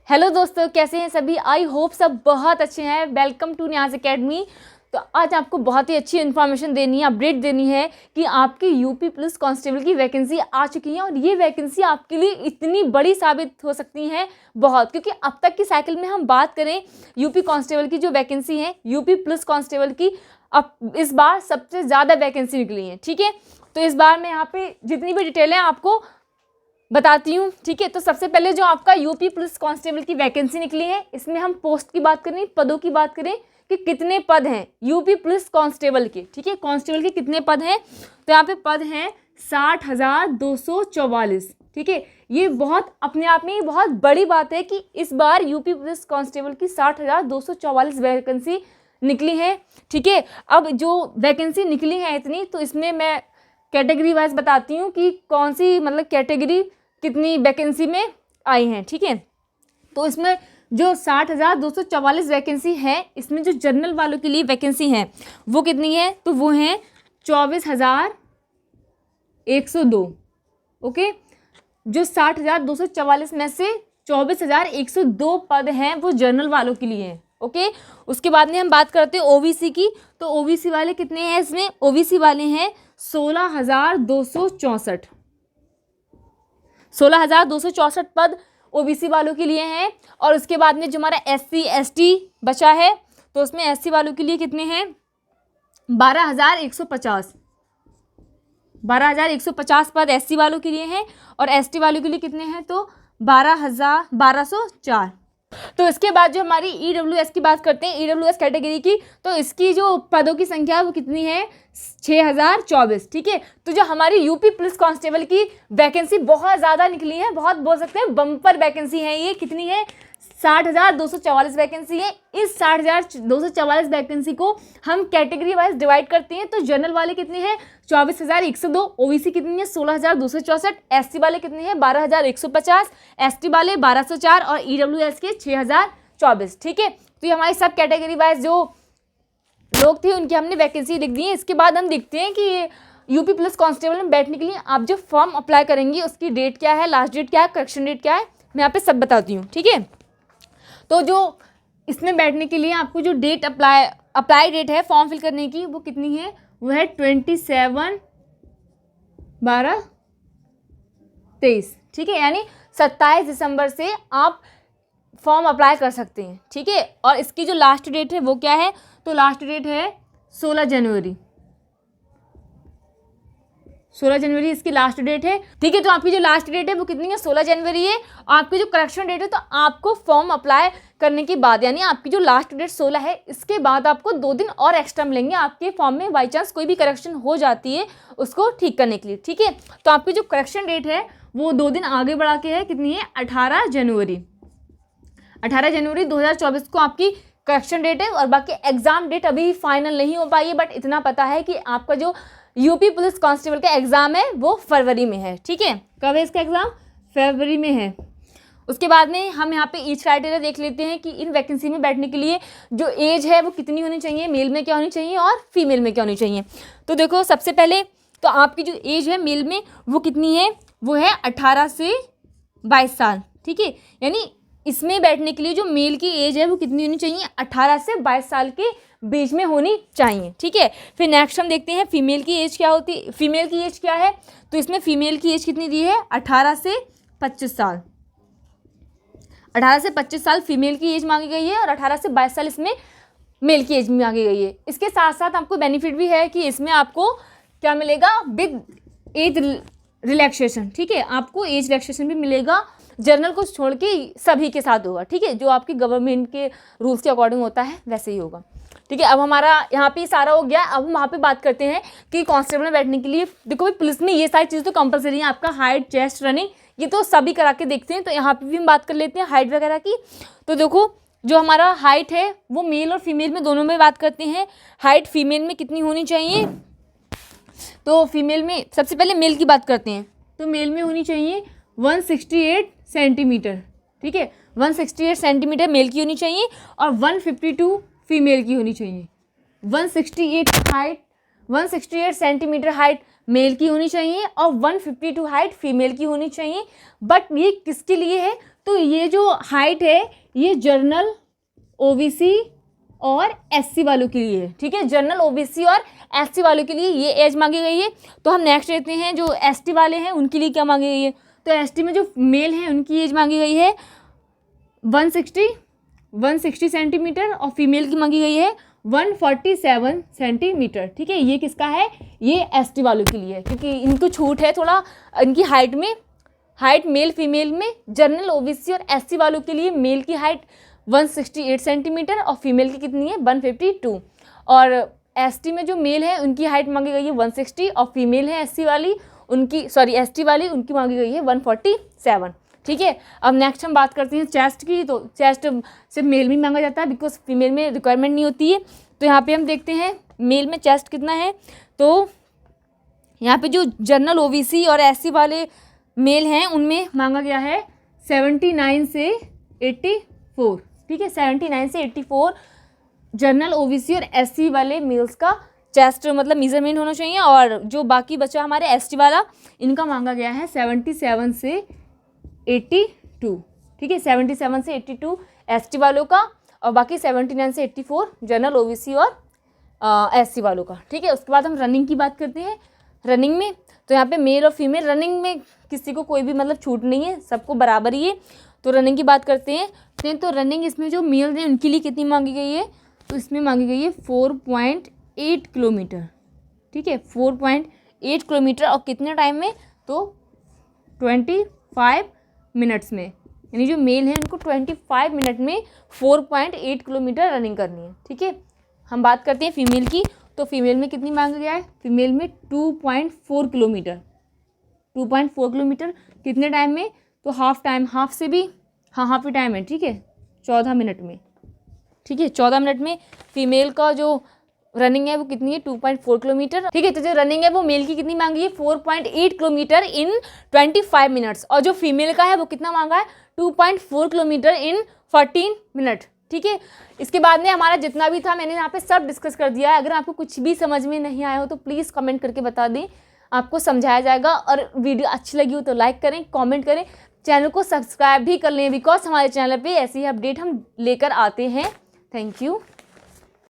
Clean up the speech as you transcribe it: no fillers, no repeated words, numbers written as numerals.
Hello दोस्तों, कैसे हैं सभी। आई होप सब बहुत अच्छे हैं। वेलकम टू न्याज एकेडमी। तो आज आपको बहुत ही अच्छी इन्फॉर्मेशन देनी है, अपडेट देनी है कि आपकी यूपी पुलिस कांस्टेबल की वैकेंसी आ चुकी है और ये वैकेंसी आपके लिए इतनी बड़ी साबित हो सकती है बहुत, क्योंकि अब तक की साइकिल में हम बात करें यूपी कांस्टेबल की जो वैकेंसी है, यूपी पुलिस कांस्टेबल की अब इस बार सबसे ज़्यादा वैकेंसी निकली है। ठीक है, तो इस बार मैं यहाँ पे जितनी भी डिटेल है आपको बताती हूँ। ठीक है, तो सबसे पहले जो आपका यूपी पुलिस कांस्टेबल की वैकेंसी निकली है, इसमें हम पोस्ट की बात करें, पदों की बात करें कि कितने पद हैं यूपी पुलिस कांस्टेबल के। ठीक है, कांस्टेबल के कितने पद हैं, तो यहाँ पे पद हैं 60,244। ठीक है, ये बहुत अपने आप में बहुत बड़ी बात है कि इस बार यूपी पुलिस कांस्टेबल की 60,244 वैकेंसी निकली है। ठीक है, अब जो वैकेंसी निकली है इतनी, तो इसमें मैं कैटेगरी वाइज बताती हूँ कि कौन सी मतलब कैटेगरी कितनी वैकेंसी में आई हैं। ठीक है, तो इसमें जो 60,244 वैकेंसी है, इसमें जो जनरल वालों के लिए वैकेंसी है वो कितनी है, तो वो है 24,102। ओके, जो 60,244 में से 24,102 पद हैं वो जनरल वालों के लिए हैं। ओके, उसके बाद में हम बात करते हैं ओबीसी की। तो ओबीसी वाले कितने हैं इसमें, ओबीसी वाले हैं 16,264। 16,264 पद ओबीसी वालों के लिए हैं। और उसके बाद में जो हमारा एससी एसटी बचा है, तो उसमें एससी वालों के लिए कितने हैं, 12,150। 12,150 पद एससी वालों के लिए हैं और एसटी वालों के लिए कितने हैं, तो 12,4। तो इसके बाद जो हमारी ईडब्ल्यूएस की बात करते हैं, ईडब्ल्यूएस कैटेगरी की, तो इसकी जो पदों की संख्या वो कितनी है, 6,024। ठीक है, तो जो हमारी यूपी पुलिस कांस्टेबल की वैकेंसी बहुत ज़्यादा निकली है, बहुत बोल सकते हैं बम्पर वैकेंसी है ये। कितनी है, 60,244 वैकेंसी है। इस 60,244 वैकेंसी को हम कैटेगरी वाइज डिवाइड करते हैं। तो जनरल वाले कितने हैं, 24,102, ओबीसी कितनी है, 16,264, एससी वाले कितने हैं, 12,150, एसटी वाले 1,204 और ईडब्ल्यूएस के 6,024। ठीक है, तो ये हमारी सब कैटेगरी वाइज जो लोग थे उनकी हमने वैकेंसी लिख दी है। इसके बाद हम देखते हैं कि यूपी पुलिस कांस्टेबल में बैठने के लिए आप जो फॉर्म अप्लाई करेंगे उसकी डेट क्या है, लास्ट डेट क्या है, करेक्शन डेट क्या है, मैं यहाँ पे सब बताती हूँ। ठीक है, तो जो इसमें बैठने के लिए आपको जो डेट अप्लाई डेट है फॉर्म फिल करने की, वो कितनी है, वो है 27/12/23। ठीक है, यानी 27 दिसंबर से आप फॉर्म अप्लाई कर सकते हैं। ठीक है, और इसकी जो लास्ट डेट है वो क्या है, तो लास्ट डेट है 16 जनवरी। 16 जनवरी इसकी लास्ट डेट है। ठीक है, तो आपकी जो लास्ट डेट है वो कितनी है, 16 जनवरी है। आपकी जो करेक्शन डेट है, तो आपको फॉर्म अप्लाई करने के बाद, यानी आपकी जो लास्ट डेट 16 है, इसके बाद आपको 2 दिन और एक्स्ट्रा मिलेंगे आपके फॉर्म में, बाई चांस कोई भी करेक्शन हो जाती है उसको ठीक करने के लिए। ठीक है, तो आपकी जो करेक्शन डेट है वो 2 दिन आगे बढ़ा के है, कितनी है, 18 जनवरी। 18 जनवरी 2024 को आपकी करेक्शन डेट है। और बाकी एग्जाम डेट अभी फाइनल नहीं हो पाई है, बट इतना पता है कि आपका जो यूपी पुलिस कांस्टेबल का एग्जाम है वो फरवरी में है। ठीक है, कब है इसका एग्जाम, फरवरी में है। उसके बाद में हम यहाँ पे एज क्राइटेरिया देख लेते हैं कि इन वैकेंसी में बैठने के लिए जो एज है वो कितनी होनी चाहिए, मेल में क्या होनी चाहिए और फीमेल में क्या होनी चाहिए। तो देखो, सबसे पहले तो आपकी जो एज है मेल में वो कितनी है, वो है 18 से 22 साल। ठीक है, यानी इसमें बैठने के लिए जो मेल की एज है वो कितनी होनी चाहिए, 18 से 22 साल के बीच में होनी चाहिए। ठीक है, फिर नेक्स्ट हम देखते हैं फीमेल की एज क्या होती है, फीमेल की एज क्या है, तो इसमें फीमेल की एज कितनी दी है, 18 से 25 साल। 18 से 25 साल फीमेल की एज मांगी गई है और 18 से 22 साल इसमें मेल की एज मांगी गई है। इसके साथ साथ आपको बेनिफिट भी है कि इसमें आपको क्या मिलेगा, विद एज रिलैक्सेशन। ठीक है, आपको एज रिलैक्सेशन भी मिलेगा, जनरल को छोड़ के सभी के साथ होगा। ठीक है, जो आपकी गवर्नमेंट के रूल्स के अकॉर्डिंग होता है वैसे ही होगा। ठीक है, अब हमारा यहाँ पे सारा हो गया। अब हम वहाँ पे बात करते हैं कि कांस्टेबल में बैठने के लिए, देखो भाई पुलिस में ये सारी चीज़ें तो कंपलसरी है, आपका हाइट, चेस्ट, रनिंग, ये तो सभी करा के देखते हैं। तो यहाँ पे भी हम बात कर लेते हैं हाइट वगैरह की। तो देखो, जो हमारा हाइट है वो मेल और फीमेल में दोनों में बात करते हैं। हाइट फीमेल में कितनी होनी चाहिए, तो फीमेल में सबसे पहले मेल की बात करते हैं। तो मेल में होनी चाहिए 168 सेंटीमीटर। ठीक है, 168 सेंटीमीटर मेल की होनी चाहिए और 152 फीमेल की होनी चाहिए। 168 सेंटीमीटर हाइट मेल की होनी चाहिए और 152 हाइट फीमेल की होनी चाहिए। बट ये किसके लिए है, तो ये जो हाइट है ये जनरल ओबीसी और एससी वालों के लिए है, ठीक है। जनरल ओबीसी और एससी वालों के लिए ये एज मांगी गई है। तो हम नेक्स्ट लेते हैं जो एसटी वाले हैं उनके लिए क्या मांगी गई है। तो एसटी में जो मेल हैं उनकी एज मांगी गई है 160 सेंटीमीटर और फीमेल की मांगी गई है 147 सेंटीमीटर, ठीक है। ये किसका है, ये एसटी वालों के लिए है, क्योंकि इनको छूट है थोड़ा इनकी हाइट में, हाइट मेल फीमेल में। जनरल ओबीसी और एससी वालों के लिए मेल की हाइट 168 सेंटीमीटर और फीमेल की कितनी है 152। और एसटी में जो मेल है उनकी हाइट मांगी गई है 160 और फीमेल है एसटी वाली उनकी मांगी गई है 147, ठीक है। अब नेक्स्ट हम बात करते हैं चेस्ट की। तो चेस्ट सिर्फ मेल में मांगा जाता है बिकॉज फीमेल में रिक्वायरमेंट नहीं होती है। तो यहाँ पे हम देखते हैं मेल में चेस्ट कितना है। तो यहाँ पे जो जनरल ओबीसी और एससी वाले मेल हैं उनमें मांगा गया है 79 से 84, ठीक है। 79 से 84 जनरल ओबीसी और एससी वाले मेल्स का चेस्ट मतलब मेजरमेंट होना चाहिए। और जो बाकी बचा हमारे एसटी वाला इनका मांगा गया है 77 से 82, ठीक है। 77 से 82 एसटी वालों का और बाकी 79 से 84 जनरल ओबीसी और एससी वालों का, ठीक है। उसके बाद हम रनिंग की बात करते हैं। रनिंग में तो यहाँ पे मेल और फीमेल रनिंग में किसी को कोई भी मतलब छूट नहीं है, सबको बराबर ही है। तो रनिंग की बात करते हैं। तो रनिंग इसमें जो मेल हैं उनके लिए कितनी मांगी गई है, तो इसमें मांगी गई है 4.8 किलोमीटर, ठीक है। 4.8 किलोमीटर और कितने टाइम में, तो 25 मिनट्स में। यानी जो मेल है उनको 25 मिनट में 4.8 किलोमीटर रनिंग करनी है, ठीक है। हम बात करते हैं फीमेल की। तो फीमेल में कितनी मांगा गया है, फीमेल में 2.4 किलोमीटर। 2.4 किलोमीटर कितने टाइम में, तो हाफ टाइम, हाफ से भी हाफ ही टाइम है, ठीक है, 14 मिनट में, ठीक है। 14 मिनट में फीमेल का जो रनिंग है वो कितनी है 2.4 किलोमीटर, ठीक है। तो जो रनिंग है वो मेल की कितनी मांगी है 4.8 किलोमीटर इन 25 मिनट्स और जो फीमेल का है वो कितना मांगा है 2.4 किलोमीटर इन 14 मिनट, ठीक है। इसके बाद में हमारा जितना भी था मैंने यहाँ पे सब डिस्कस कर दिया है। अगर आपको कुछ भी समझ में नहीं आया हो तो प्लीज़ कमेंट करके बता दें, आपको समझाया जाएगा। और वीडियो अच्छी लगी हो तो लाइक करें, कमेंट करें, चैनल को सब्सक्राइब भी कर लें बिकॉज हमारे चैनल पे ऐसी अपडेट हम लेकर आते हैं। Thank you.